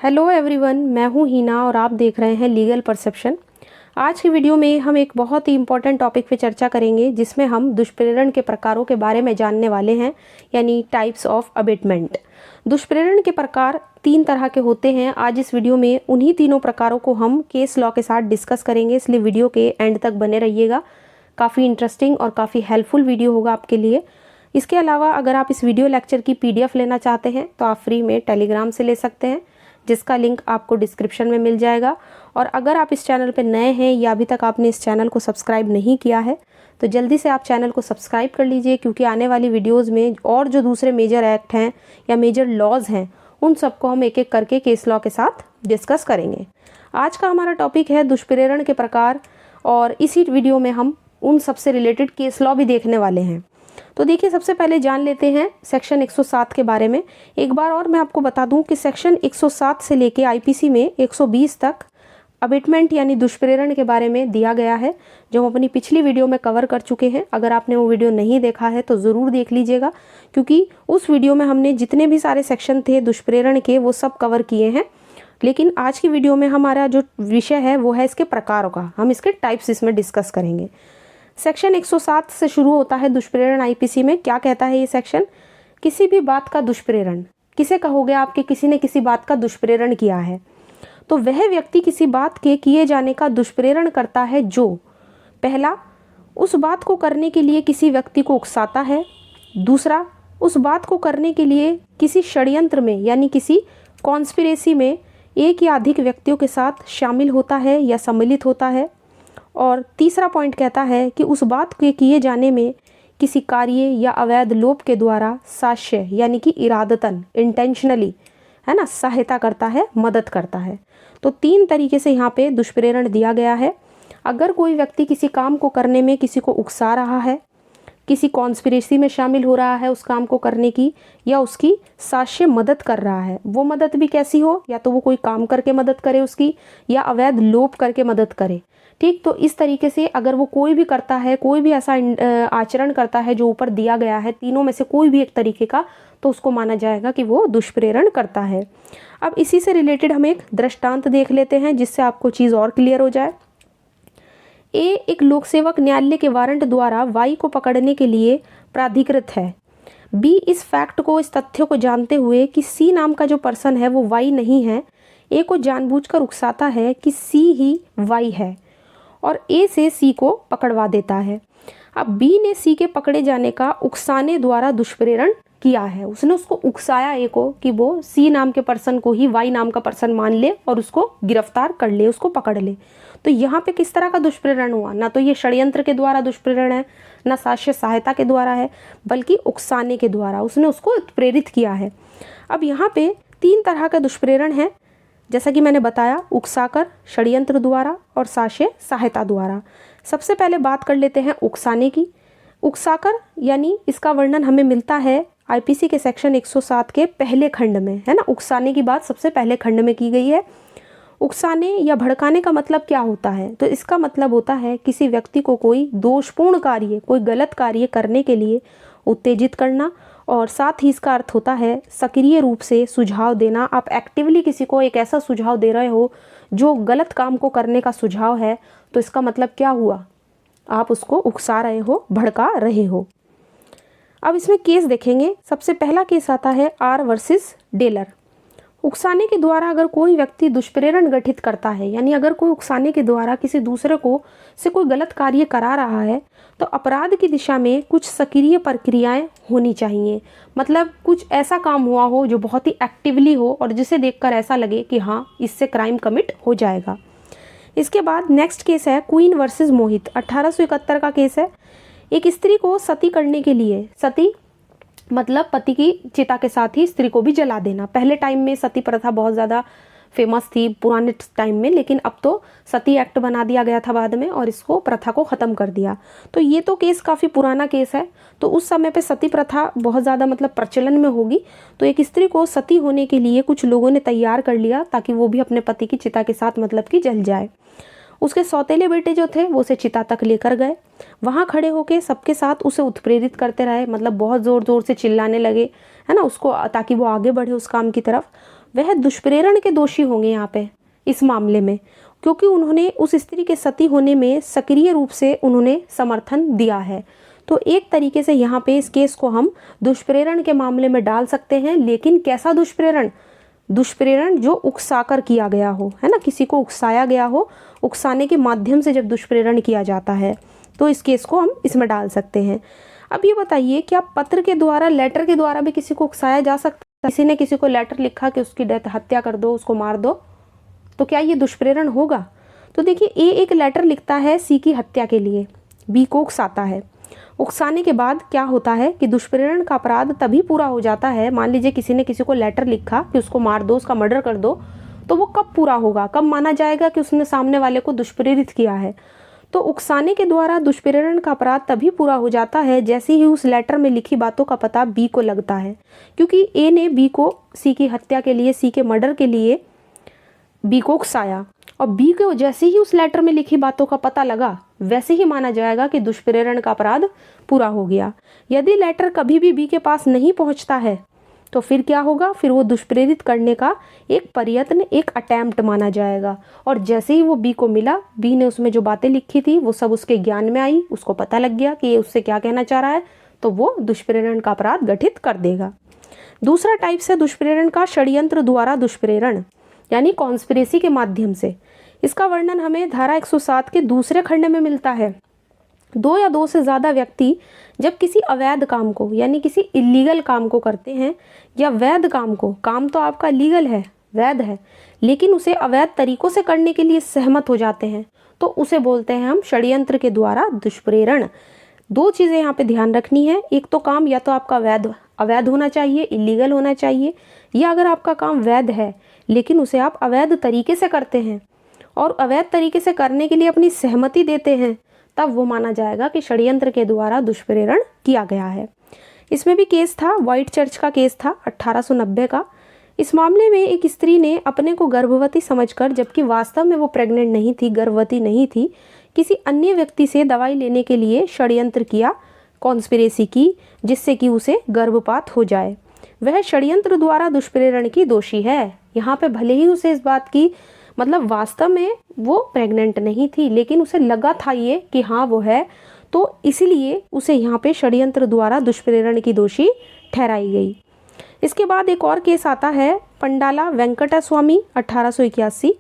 Hello everyone, मैं हूँ हीना और आप देख रहे हैं लीगल परसेप्शन। आज की वीडियो में हम एक बहुत ही इम्पॉर्टेंट टॉपिक पे चर्चा करेंगे जिसमें हम दुष्प्रेरण के प्रकारों के बारे में जानने वाले हैं, यानी टाइप्स ऑफ अबेटमेंट। दुष्प्रेरण के प्रकार 3 तरह के होते हैं। आज इस वीडियो में उन्हीं तीनों प्रकारों को हम केस लॉ के साथ डिस्कस करेंगे, इसलिए वीडियो के एंड तक बने रहिएगा। काफ़ी इंटरेस्टिंग और काफ़ी हेल्पफुल वीडियो होगा आपके लिए। इसके अलावा अगर आप इस वीडियो लेक्चर की PDF लेना चाहते हैं तो आप फ्री में टेलीग्राम से ले सकते हैं, जिसका लिंक आपको डिस्क्रिप्शन में मिल जाएगा। और अगर आप इस चैनल पर नए हैं या अभी तक आपने इस चैनल को सब्सक्राइब नहीं किया है तो जल्दी से आप चैनल को सब्सक्राइब कर लीजिए, क्योंकि आने वाली वीडियोस में और जो दूसरे मेजर एक्ट हैं या मेजर लॉज हैं उन सबको हम एक एक करके केस लॉ के साथ डिस्कस करेंगे। आज का हमारा टॉपिक है दुष्प्रेरण के प्रकार, और इसी वीडियो में हम उन सबसे रिलेटेड केस लॉ भी देखने वाले हैं। तो देखिए, सबसे पहले जान लेते हैं सेक्शन 107 के बारे में। एक बार और मैं आपको बता दूं कि सेक्शन 107 से लेके IPC में 120 तक अबेटमेंट यानी दुष्प्रेरण के बारे में दिया गया है, जो हम अपनी पिछली वीडियो में कवर कर चुके हैं। अगर आपने वो वीडियो नहीं देखा है तो ज़रूर देख लीजिएगा, क्योंकि उस वीडियो में हमने जितने भी सारे सेक्शन थे दुष्प्रेरण के वो सब कवर किए हैं। लेकिन आज की वीडियो में हमारा जो विषय है वो है इसके प्रकारों का। हम इसके टाइप्स इसमें डिस्कस करेंगे। सेक्शन 107 से शुरू होता है दुष्प्रेरण। IPC में क्या कहता है ये सेक्शन? किसी भी बात का दुष्प्रेरण किसे कहोगे आपके, किसी ने किसी बात का दुष्प्रेरण किया है तो वह व्यक्ति किसी बात के किए जाने का दुष्प्रेरण करता है जो पहला, उस बात को करने के लिए किसी व्यक्ति को उकसाता है। दूसरा, उस बात को करने के लिए किसी षड्यंत्र में यानी किसी कॉन्स्पिरेसी में एक या अधिक व्यक्तियों के साथ शामिल होता है या सम्मिलित होता है। और तीसरा पॉइंट कहता है कि उस बात के किए जाने में किसी कार्य या अवैध लोप के द्वारा साक्ष्य यानी कि इरादतन, इंटेंशनली, है ना, सहायता करता है, मदद करता है। तो 3 तरीके से यहाँ पे दुष्प्रेरण दिया गया है। अगर कोई व्यक्ति किसी काम को करने में किसी को उकसा रहा है, किसी कॉन्स्पिरेसी में शामिल हो रहा है उस काम को करने की, या उसकी साक्ष्य मदद कर रहा है, वो मदद भी कैसी हो, या तो वो कोई काम करके मदद करे उसकी, या अवैध लोप करके मदद करे। ठीक, तो इस तरीके से अगर वो कोई भी करता है, कोई भी ऐसा आचरण करता है जो ऊपर दिया गया है, तीनों में से कोई भी एक तरीके का, तो उसको माना जाएगा कि वो दुष्प्रेरण करता है। अब इसी से रिलेटेड हम एक दृष्टांत देख लेते हैं जिससे आपको चीज़ और क्लियर हो जाए। A एक लोक सेवक न्यायालय के वारंट द्वारा Y को पकड़ने के लिए प्राधिकृत है। B इस फैक्ट को, इस तथ्य को जानते हुए कि C नाम का जो पर्सन है वो Y नहीं है, A को जानबूझकर उकसाता है कि C ही Y है और A से C को पकड़वा देता है। अब B ने C के पकड़े जाने का उकसाने द्वारा दुष्प्रेरण किया है। उसने उसको उकसाया A को कि वो C नाम के पर्सन को ही Y नाम का पर्सन मान ले और उसको गिरफ्तार कर ले, उसको पकड़ ले। तो यहाँ पे किस तरह का दुष्प्रेरण हुआ? ना तो ये षड्यंत्र के द्वारा दुष्प्रेरण है, ना साक्ष्य सहायता के द्वारा है, बल्कि उकसाने के द्वारा उसने उसको प्रेरित किया है। अब यहाँ पे 3 तरह का दुष्प्रेरण है, जैसा कि मैंने बताया, उकसाकर, षड्यंत्र द्वारा और साक्ष्य सहायता द्वारा। सबसे पहले बात कर लेते हैं उकसाने की। उकसाकर यानी इसका वर्णन हमें मिलता है IPC के सेक्शन 107 के पहले खंड में, है ना। उकसाने की बात सबसे पहले खंड में की गई है। उकसाने या भड़काने का मतलब क्या होता है? तो इसका मतलब होता है किसी व्यक्ति को कोई दोषपूर्ण कार्य, कोई गलत कार्य करने के लिए उत्तेजित करना, और साथ ही इसका अर्थ होता है सक्रिय रूप से सुझाव देना। आप एक्टिवली किसी को एक ऐसा सुझाव दे रहे हो जो गलत काम को करने का सुझाव है, तो इसका मतलब क्या हुआ? आप उसको उकसा रहे हो, भड़का रहे हो। अब इसमें केस देखेंगे। सबसे पहला केस आता है R वर्सेस डेलर। उकसाने के द्वारा अगर कोई व्यक्ति दुष्प्रेरण गठित करता है, यानी अगर कोई उकसाने के द्वारा किसी दूसरे को से कोई गलत कार्य करा रहा है, तो अपराध की दिशा में कुछ सक्रिय प्रक्रियाएं होनी चाहिए। मतलब कुछ ऐसा काम हुआ हो जो बहुत ही एक्टिवली हो और जिसे देखकर ऐसा लगे कि हाँ, इससे क्राइम कमिट हो जाएगा। इसके बाद नेक्स्ट केस है क्वीन वर्सेस मोहित। 1871 का केस है। एक स्त्री को सती करने के लिए, सती मतलब पति की चिता के साथ ही स्त्री को भी जला देना। पहले टाइम में सती प्रथा बहुत ज़्यादा फेमस थी, पुराने टाइम में, लेकिन अब तो सती एक्ट बना दिया गया था बाद में और इसको प्रथा को ख़त्म कर दिया। तो ये तो केस काफ़ी पुराना केस है। तो उस समय पे सती प्रथा बहुत ज़्यादा मतलब प्रचलन में होगी। तो एक स्त्री को सती होने के लिए कुछ लोगों ने तैयार कर लिया ताकि वो भी अपने पति की चिता के साथ मतलब कि जल जाए। उसके सौतेले बेटे जो थे वो उसे चिता तक लेकर गए। वहाँ खड़े होके सबके साथ उसे उत्प्रेरित करते रहे, मतलब बहुत ज़ोर ज़ोर से चिल्लाने लगे, है ना, उसको, ताकि वो आगे बढ़े उस काम की तरफ। वह दुष्प्रेरण के दोषी होंगे यहाँ पे इस मामले में, क्योंकि उन्होंने उस स्त्री के सती होने में सक्रिय रूप से उन्होंने समर्थन दिया है। तो एक तरीके से यहाँ पे इस केस को हम दुष्प्रेरण के मामले में डाल सकते हैं। लेकिन कैसा दुष्प्रेरण? दुष्प्रेरण जो उकसाकर किया गया हो, है ना, किसी को उकसाया गया हो, उकसाने के माध्यम से जब दुष्प्रेरण किया जाता है तो इस केस को हम इसमें डाल सकते हैं। अब ये बताइए, क्या पत्र के द्वारा, लेटर के द्वारा भी किसी को उकसाया जा सकता है? किसी ने किसी को लेटर लिखा कि उसकी हत्या कर दो, उसको मार दो, तो क्या ये दुष्प्रेरण होगा? तो देखिए, ए एक लेटर लिखता है सी की हत्या के लिए, बी को उकसाता है। उकसाने के बाद क्या होता है कि दुष्प्रेरण का अपराध तभी पूरा हो जाता है। मान लीजिए किसी ने किसी को लेटर लिखा कि उसको मार दो, उसका मर्डर कर दो, तो वो कब पूरा होगा, कब माना जाएगा कि उसने सामने वाले को दुष्प्रेरित किया है? तो उकसाने के द्वारा दुष्प्रेरण का अपराध तभी पूरा हो जाता है जैसे ही उस लेटर में लिखी बातों का पता बी को लगता है, क्योंकि ए ने बी को सी की हत्या के लिए, सी के मर्डर के लिए बी को उकसाया, और बी को जैसे ही उस लेटर में लिखी बातों का पता लगा वैसे ही माना जाएगा कि दुष्प्रेरण का अपराध पूरा हो गया। यदि लेटर कभी भी बी के पास नहीं पहुंचता है तो फिर क्या होगा? फिर वो दुष्प्रेरित करने का एक प्रयत्न, एक अटेम्प्ट माना जाएगा। और जैसे ही वो बी को मिला, बी ने उसमें जो बातें लिखी थी वो सब उसके ज्ञान में आई, उसको पता लग गया कि ये उससे क्या कहना चाह रहा है, तो वो दुष्प्रेरण का अपराध गठित कर देगा। दूसरा टाइप से दुष्प्रेरण का षड्यंत्र द्वारा दुष्प्रेरण, यानी कॉन्स्पिरेसी के माध्यम से। इसका वर्णन हमें धारा 107 के दूसरे खंड में मिलता है। दो या दो से ज़्यादा व्यक्ति जब किसी अवैध काम को, यानी किसी इलीगल काम को करते हैं, या वैध काम को, काम तो आपका लीगल है, वैध है, लेकिन उसे अवैध तरीकों से करने के लिए सहमत हो जाते हैं, तो उसे बोलते हैं हम षड्यंत्र के द्वारा दुष्प्रेरण। दो चीज़ें यहाँ पे ध्यान रखनी है, एक तो काम या तो आपका अवैध होना चाहिए, इलीगल होना चाहिए, या अगर आपका काम वैध है लेकिन उसे आप अवैध तरीके से करते हैं और अवैध तरीके से करने के लिए अपनी सहमति देते हैं, तब वो माना जाएगा कि षड्यंत्र के द्वारा दुष्प्रेरण किया गया है। इसमें भी केस था, व्हाइट चर्च का केस था 1890 का। इस मामले में एक स्त्री ने अपने को गर्भवती समझकर, जबकि वास्तव में वो प्रेग्नेंट नहीं थी, गर्भवती नहीं थी, किसी अन्य व्यक्ति से दवाई लेने के लिए षड्यंत्र किया, कॉन्स्पिरेसी की, जिससे कि उसे गर्भपात हो जाए। वह षड्यंत्र द्वारा दुष्प्रेरण की दोषी है। यहाँ पे भले ही उसे इस बात की, मतलब वास्तव में वो प्रेग्नेंट नहीं थी, लेकिन उसे लगा था ये कि हाँ वो है, तो इसलिए उसे यहाँ पे षड्यंत्र द्वारा दुष्प्रेरण की दोषी ठहराई गई। इसके बाद एक और केस आता है, पंडाला वेंकटा स्वामी 1881।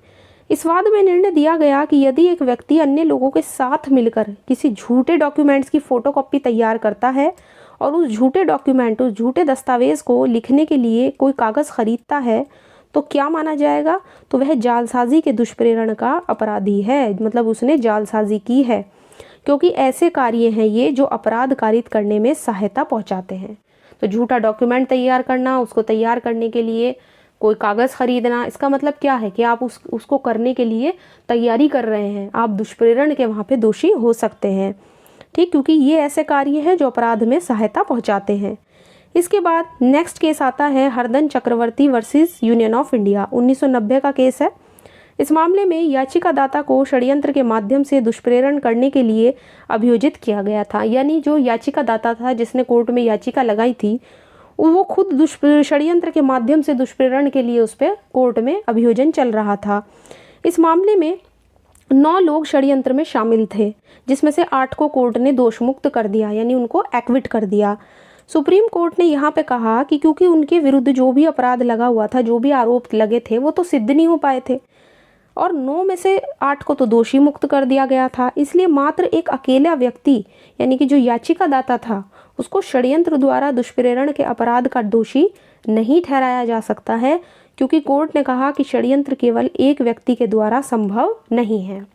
इस वाद में निर्णय दिया गया कि यदि एक व्यक्ति अन्य लोगों के साथ मिलकर किसी झूठे डॉक्यूमेंट्स की फोटोकॉपी तैयार करता है और उस झूठे डॉक्यूमेंट, उस झूठे दस्तावेज को लिखने के लिए कोई कागज़ खरीदता है, तो क्या माना जाएगा? तो वह जालसाजी के दुष्प्रेरण का अपराधी है, मतलब उसने जालसाजी की है, क्योंकि ऐसे कार्य हैं ये जो अपराध कारित करने में सहायता पहुंचाते हैं। तो झूठा डॉक्यूमेंट तैयार करना, उसको तैयार करने के लिए कोई कागज़ खरीदना, इसका मतलब क्या है कि आप उसको करने के लिए तैयारी कर रहे हैं, आप दुष्प्रेरण के वहाँ पे दोषी हो सकते हैं, ठीक, क्योंकि ये ऐसे कार्य हैं जो अपराध में सहायता पहुँचाते हैं। इसके बाद नेक्स्ट केस आता है हरदन चक्रवर्ती वर्सेस यूनियन ऑफ इंडिया, 1990 का केस है। इस मामले में याचिकादाता को षड्यंत्र के माध्यम से दुष्प्रेरण करने के लिए अभियोजित किया गया था, यानी जो याचिकादाता था जिसने कोर्ट में याचिका लगाई थी, वो खुद षड्यंत्र के माध्यम से दुष्प्रेरण के लिए उस पर कोर्ट में अभियोजन चल रहा था। इस मामले में 9 लोग षड्यंत्र में शामिल थे, जिसमें से 8 को कोर्ट ने दोषमुक्त कर दिया, यानी उनको एक्विट कर दिया। सुप्रीम कोर्ट ने यहाँ पे कहा कि क्योंकि उनके विरुद्ध जो भी अपराध लगा हुआ था, जो भी आरोप लगे थे, वो तो सिद्ध नहीं हो पाए थे, और 9 में से 8 को तो दोषी मुक्त कर दिया गया था, इसलिए मात्र एक अकेला व्यक्ति, यानी कि जो याचिकादाता था, उसको षड्यंत्र द्वारा दुष्प्रेरण के अपराध का दोषी नहीं ठहराया जा सकता है, क्योंकि कोर्ट ने कहा कि षड्यंत्र केवल एक व्यक्ति के द्वारा संभव नहीं है।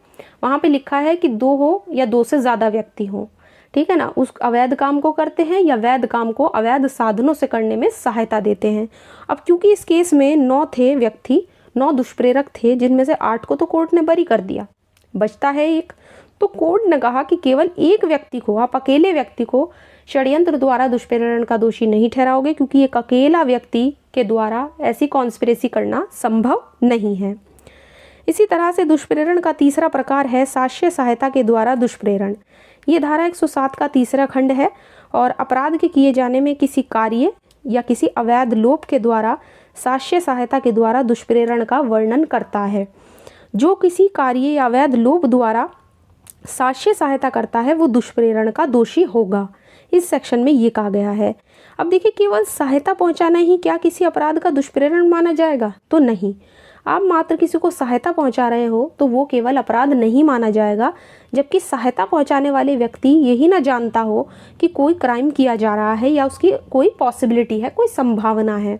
वहाँ पे लिखा है कि 2 हो या 2 से ज़्यादा व्यक्ति हो, ठीक है ना, उस अवैध काम को करते हैं या वैध काम को अवैध साधनों से करने में सहायता देते हैं। अब क्योंकि इस केस में 9 थे व्यक्ति, 9 दुष्प्रेरक थे, जिनमें से 8 को तो कोर्ट ने बरी कर दिया, बचता है एक, तो कोर्ट ने कहा कि केवल एक व्यक्ति को, आप अकेले व्यक्ति को षड्यंत्र द्वारा दुष्प्रेरण का दोषी नहीं ठहराओगे, क्योंकि एक अकेला व्यक्ति के द्वारा ऐसी कॉन्स्पिरेसी करना संभव नहीं है। इसी तरह से दुष्प्रेरण का तीसरा प्रकार है साक्ष्य सहायता के द्वारा दुष्प्रेरण। ये धारा 107 का तीसरा खंड है और अपराध के किए जाने में किसी कार्य या किसी अवैध लोभ के द्वारा साक्ष्य सहायता के द्वारा दुष्प्रेरण का वर्णन करता है। जो किसी कार्य या अवैध लोभ द्वारा साक्ष्य सहायता करता है वो दुष्प्रेरण का दोषी होगा। इस सेक्शन में ये कहा गया है। अब देखिए, केवल सहायता पहुंचाना ही क्या किसी अपराध का दुष्प्रेरण माना जाएगा? तो नहीं। आप मात्र किसी को सहायता पहुंचा रहे हो तो वो केवल अपराध नहीं माना जाएगा, जबकि सहायता पहुंचाने वाले व्यक्ति यही ना जानता हो कि कोई क्राइम किया जा रहा है या उसकी कोई पॉसिबिलिटी है, कोई संभावना है।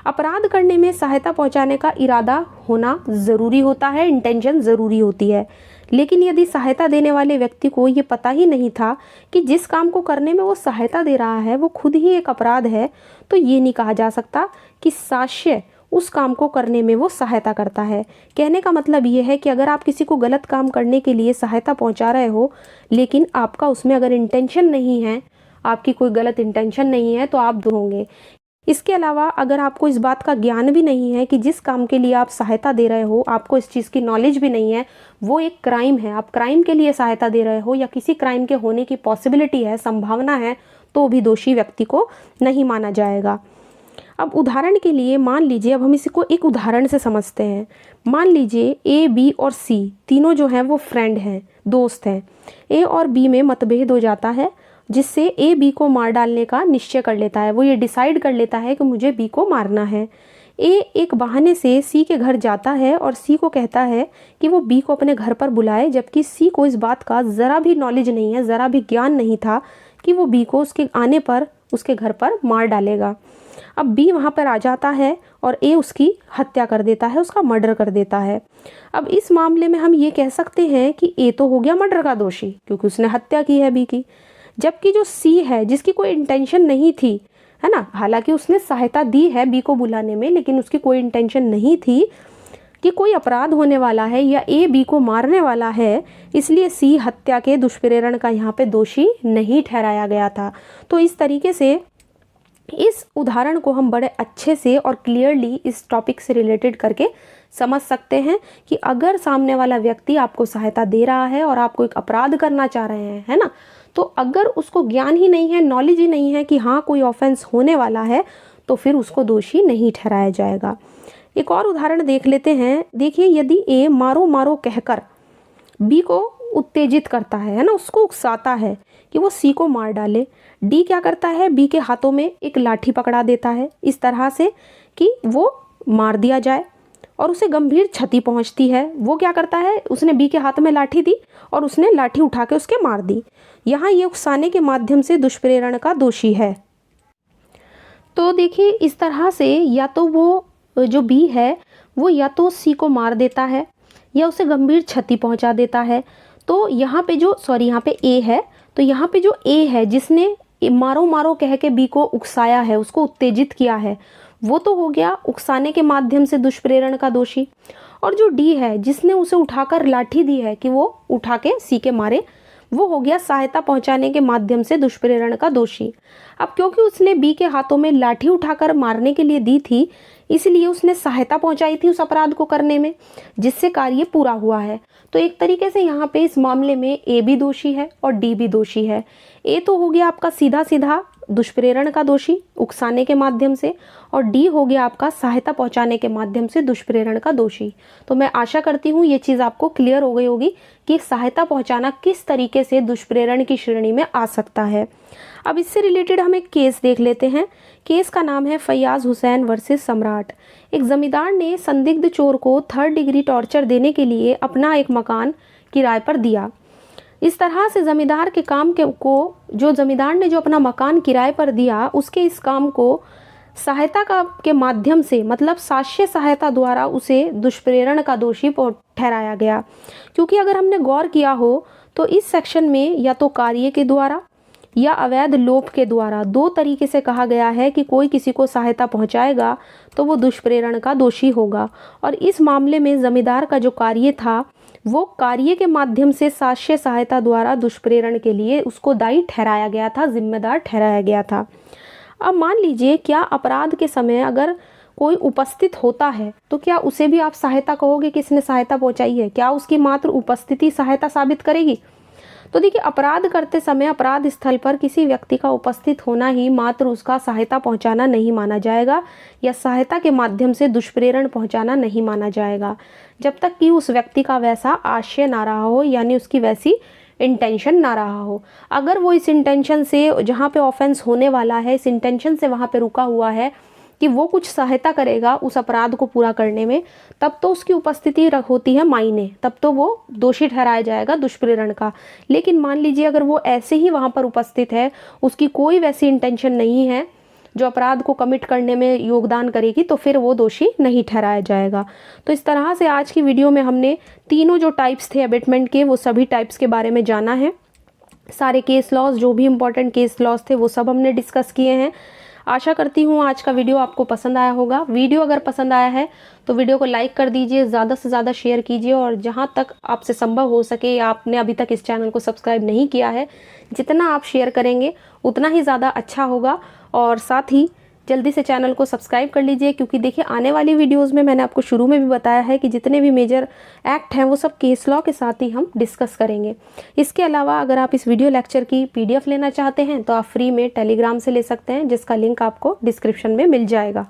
अपराध करने में सहायता पहुंचाने का इरादा होना ज़रूरी होता है, इंटेंशन ज़रूरी होती है। लेकिन यदि सहायता देने वाले व्यक्ति को ये पता ही नहीं था कि जिस काम को करने में वो सहायता दे रहा है वो खुद ही एक अपराध है, तो ये नहीं कहा जा सकता कि साक्ष्य उस काम को करने में वो सहायता करता है। कहने का मतलब ये है कि अगर आप किसी को गलत काम करने के लिए सहायता पहुंचा रहे हो, लेकिन आपका उसमें अगर इंटेंशन नहीं है, आपकी कोई गलत इंटेंशन नहीं है, तो आप दोषी होंगे। इसके अलावा अगर आपको इस बात का ज्ञान भी नहीं है कि जिस काम के लिए आप सहायता दे रहे हो, आपको इस चीज़ की नॉलेज भी नहीं है, वो एक क्राइम है, आप क्राइम के लिए सहायता दे रहे हो या किसी क्राइम के होने की पॉसिबिलिटी है, संभावना है, तो भी दोषी व्यक्ति को नहीं माना जाएगा। अब उदाहरण के लिए मान लीजिए, अब हम इसी को एक उदाहरण से समझते हैं। मान लीजिए ए, बी और सी तीनों जो हैं वो फ्रेंड हैं, दोस्त हैं। ए और बी में मतभेद हो जाता है, जिससे ए बी को मार डालने का निश्चय कर लेता है। वो ये डिसाइड कर लेता है कि मुझे बी को मारना है। ए एक बहाने से सी के घर जाता है और सी को कहता है कि वो बी को अपने घर पर बुलाए, जबकि सी को इस बात का ज़रा भी नॉलेज नहीं है, ज़रा भी ज्ञान नहीं था कि वो बी को उसके आने पर उसके घर पर मार डालेगा। अब बी वहाँ पर आ जाता है और ए उसकी हत्या कर देता है, उसका मर्डर कर देता है। अब इस मामले में हम ये कह सकते हैं कि ए तो हो गया मर्डर का दोषी, क्योंकि उसने हत्या की है बी की। जबकि जो सी है, जिसकी कोई इंटेंशन नहीं थी, है ना, हालांकि उसने सहायता दी है बी को बुलाने में, लेकिन उसकी कोई इंटेंशन नहीं थी कि कोई अपराध होने वाला है या ए बी को मारने वाला है, इसलिए सी हत्या के दुष्प्रेरण का यहाँ पे दोषी नहीं ठहराया गया था। तो इस तरीके से इस उदाहरण को हम बड़े अच्छे से और क्लियरली इस टॉपिक से रिलेटेड करके समझ सकते हैं कि अगर सामने वाला व्यक्ति आपको सहायता दे रहा है और आपको एक अपराध करना चाह रहे हैं, है ना, तो अगर उसको ज्ञान ही नहीं है, नॉलेज ही नहीं है कि हाँ कोई ऑफेंस होने वाला है, तो फिर उसको दोषी नहीं ठहराया जाएगा। एक और उदाहरण देख लेते हैं। देखिए, यदि ए मारो मारो कहकर बी को उत्तेजित करता है ना, उसको उकसाता है कि वो सी को मार डाले, डी क्या करता है, बी के हाथों में एक लाठी पकड़ा देता है इस तरह से कि वो मार दिया जाए और उसे गंभीर क्षति पहुंचती है। वो क्या करता है, उसने बी के हाथ में लाठी दी और उसने लाठी उठा के उसके मार दी। यहाँ ये उकसाने के माध्यम से दुष्प्रेरण का दोषी है। तो देखिए, इस तरह से या तो वो जो बी है वो या तो सी को मार देता है या उसे गंभीर क्षति पहुंचा देता है। तो यहाँ पे जो यहाँ पे ए है, तो यहाँ पे जो ए है जिसने मारो मारो कह के बी को उकसाया है, उसको उत्तेजित किया है, वो तो हो गया उकसाने के माध्यम से दुष्प्रेरण का दोषी। और जो डी है जिसने उसे उठाकर लाठी दी है कि वो उठा के सी के मारे, वो हो गया सहायता पहुंचाने के माध्यम से दुष्प्रेरण का दोषी। अब क्योंकि उसने बी के हाथों में लाठी उठाकर मारने के लिए दी थी, इसलिए उसने सहायता पहुंचाई थी उस अपराध को करने में, जिससे कार्य पूरा हुआ है। तो एक तरीके से यहाँ पे इस मामले में ए भी दोषी है और डी भी दोषी है। ए तो हो गया आपका सीधा सीधा दुष्प्रेरण का दोषी उकसाने के माध्यम से, और डी हो गया आपका सहायता पहुंचाने के माध्यम से दुष्प्रेरण का दोषी। तो मैं आशा करती हूँ ये चीज़ आपको क्लियर हो गई होगी कि सहायता पहुंचाना किस तरीके से दुष्प्रेरण की श्रेणी में आ सकता है। अब इससे रिलेटेड हम एक केस देख लेते हैं। केस का नाम है फैयाज हुसैन वर्सेस सम्राट। एक जमींदार ने संदिग्ध चोर को 3rd डिग्री टॉर्चर देने के लिए अपना एक मकान किराए पर दिया। इस तरह से जमींदार के काम को जो जमींदार ने जो अपना मकान किराए पर दिया, उसके इस काम को सहायता के माध्यम से, मतलब साक्ष्य सहायता द्वारा उसे दुष्प्रेरण का दोषी ठहराया गया। क्योंकि अगर हमने गौर किया हो तो इस सेक्शन में या तो कार्य के द्वारा या अवैध लोभ के द्वारा 2 तरीके से कहा गया है कि कोई किसी को सहायता पहुंचाएगा तो वो दुष्प्रेरण का दोषी होगा। और इस मामले में जमींदार का जो कार्य था वो कार्य के माध्यम से साक्ष्य सहायता द्वारा दुष्प्रेरण के लिए उसको दायी ठहराया गया था, जिम्मेदार ठहराया गया था। अब मान लीजिए, क्या अपराध के समय अगर कोई उपस्थित होता है तो क्या उसे भी आप सहायता कहोगे कि इसने सहायता पहुंचाई है? क्या उसकी मात्र उपस्थिति सहायता साबित करेगी? तो देखिए, अपराध करते समय अपराध स्थल पर किसी व्यक्ति का उपस्थित होना ही मात्र उसका सहायता पहुंचाना नहीं माना जाएगा, या सहायता के माध्यम से दुष्प्रेरण पहुंचाना नहीं माना जाएगा, जब तक कि उस व्यक्ति का वैसा आशय ना रहा हो, यानी उसकी वैसी इंटेंशन ना रहा हो। अगर वो इस इंटेंशन से, जहाँ पे ऑफेंस होने वाला है, इस इंटेंशन से वहाँ पे रुका हुआ है कि वो कुछ सहायता करेगा उस अपराध को पूरा करने में, तब तो उसकी उपस्थिति होती है मायने, तब तो वो दोषी ठहराया जाएगा दुष्प्रेरण का। लेकिन मान लीजिए अगर वो ऐसे ही वहाँ पर उपस्थित है, उसकी कोई वैसी इंटेंशन नहीं है जो अपराध को कमिट करने में योगदान करेगी, तो फिर वो दोषी नहीं ठहराया जाएगा। तो इस तरह से आज की वीडियो में हमने तीनों जो टाइप्स थे अबेटमेंट के, वो सभी टाइप्स के बारे में जाना है। सारे केस लॉज, जो भी इम्पोर्टेंट केस लॉज थे, वो सब हमने डिस्कस किए हैं। आशा करती हूँ आज का वीडियो आपको पसंद आया होगा। वीडियो अगर पसंद आया है तो वीडियो को लाइक कर दीजिए, ज़्यादा से ज़्यादा शेयर कीजिए, और जहाँ तक आपसे संभव हो सके, या आपने अभी तक इस चैनल को सब्सक्राइब नहीं किया है, जितना आप शेयर करेंगे उतना ही ज़्यादा अच्छा होगा। और साथ ही जल्दी से चैनल को सब्सक्राइब कर लीजिए, क्योंकि देखिए आने वाली वीडियोज़ में मैंने आपको शुरू में भी बताया है कि जितने भी मेजर एक्ट हैं वो सब केस लॉ के साथ ही हम डिस्कस करेंगे। इसके अलावा अगर आप इस वीडियो लेक्चर की PDF लेना चाहते हैं तो आप फ्री में टेलीग्राम से ले सकते हैं, जिसका लिंक आपको डिस्क्रिप्शन में मिल जाएगा।